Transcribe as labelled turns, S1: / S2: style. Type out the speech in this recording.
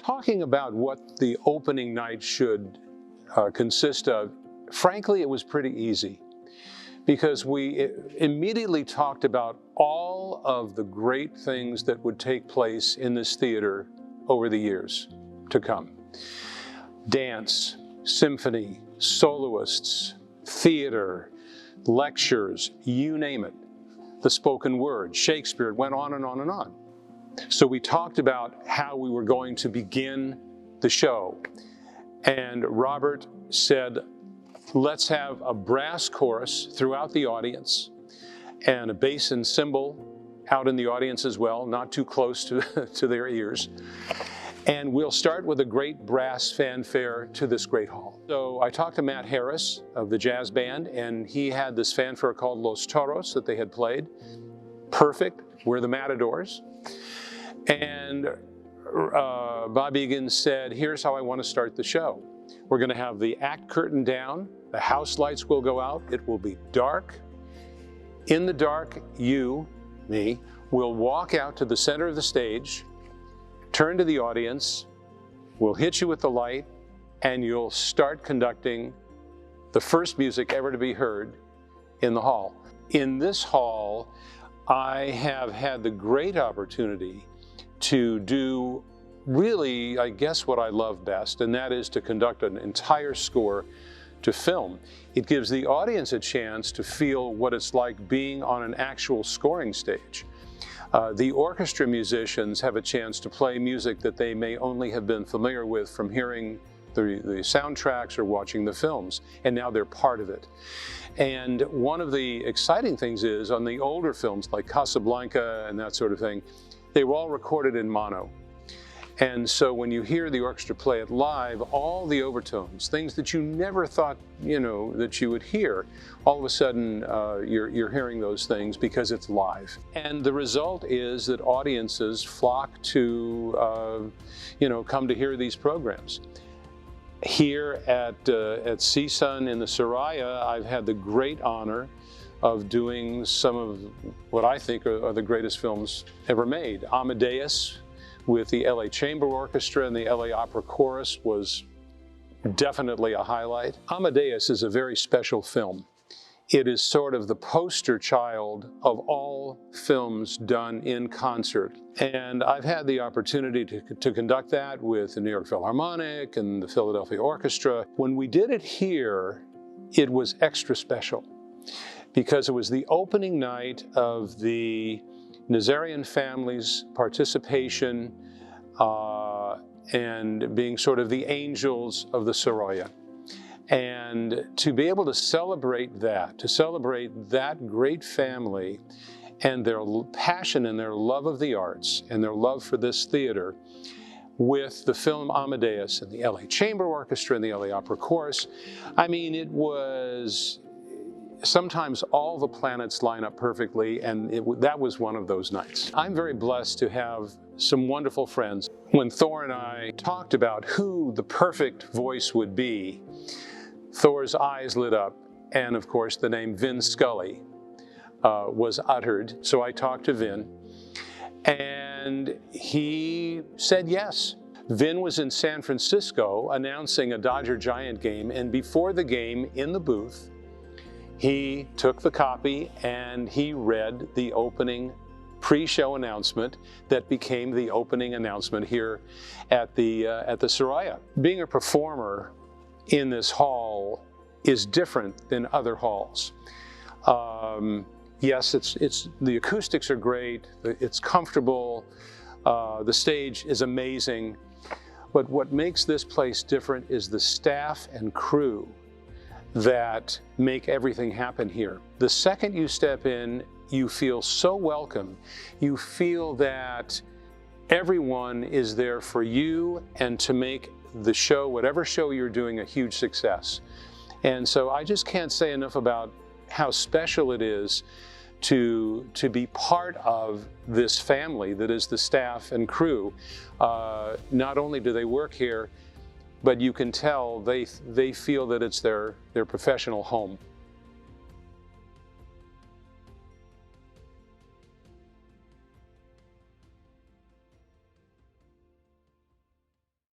S1: Talking about what the opening night should consist of, frankly, it was pretty easy because we immediately talked about all of the great things that would take place in this theater over the years to come. Dance, symphony, soloists, theater, lectures, you name it. The spoken word, Shakespeare, it went on and on and on. So we talked about how we were going to begin the show. And Robert said, let's have a brass chorus throughout the audience and a bass and cymbal out in the audience as well, not too close to their ears. And we'll start with a great brass fanfare to this great hall. So I talked to Matt Harris of the jazz band, and he had this fanfare called Los Toros that they had played. Perfect, we're the Matadors. And Bob Egan said, here's how I want to start the show. We're going to have the act curtain down, the house lights will go out, it will be dark. In the dark, you, me, will walk out to the center of the stage, turn to the audience, we'll hit you with the light, and you'll start conducting the first music ever to be heard in the hall. In this hall, I have had the great opportunity to do really, I guess, what I love best, and that is to conduct an entire score to film. It gives the audience a chance to feel what it's like being on an actual scoring stage. The orchestra musicians have a chance to play music that they may only have been familiar with from hearing the soundtracks or watching the films, and now they're part of it. And one of the exciting things is, on the older films like Casablanca and that sort of thing, they were all recorded in mono. And so when you hear the orchestra play it live, all the overtones, things that you never thought, that you would hear, all of a sudden you're hearing those things because it's live. And the result is that audiences flock to, come to hear these programs. Here at CSUN in the Soraya, I've had the great honor of doing some of what I think are the greatest films ever made. Amadeus with the LA Chamber Orchestra and the LA Opera Chorus was definitely a highlight. Amadeus is a very special film. It is sort of the poster child of all films done in concert. And I've had the opportunity to conduct that with the New York Philharmonic and the Philadelphia Orchestra. When we did it here, it was extra special because it was the opening night of the Nazarian family's participation and being sort of the angels of the Soraya. And to be able to celebrate that great family and their passion and their love of the arts and their love for this theater with the film Amadeus and the LA Chamber Orchestra and the LA Opera Chorus, I mean, it was sometimes all the planets line up perfectly, and that was one of those nights. I'm very blessed to have some wonderful friends. When Thor and I talked about who the perfect voice would be, Thor's eyes lit up, and of course the name Vin Scully was uttered. So I talked to Vin, and he said yes. Vin was in San Francisco announcing a Dodger-Giant game, and before the game, in the booth, he took the copy and he read the opening pre-show announcement that became the opening announcement here at the Soraya. Being a performer in this hall is different than other halls. Yes, the acoustics are great, it's comfortable, the stage is amazing, but what makes this place different is the staff and crew that make everything happen here. The second you step in, you feel so welcome. You feel that everyone is there for you and to make the show, whatever show you're doing, a huge success. And so I just can't say enough about how special it is to be part of this family that is the staff and crew. Not only do they work here, but you can tell they feel that it's their professional home.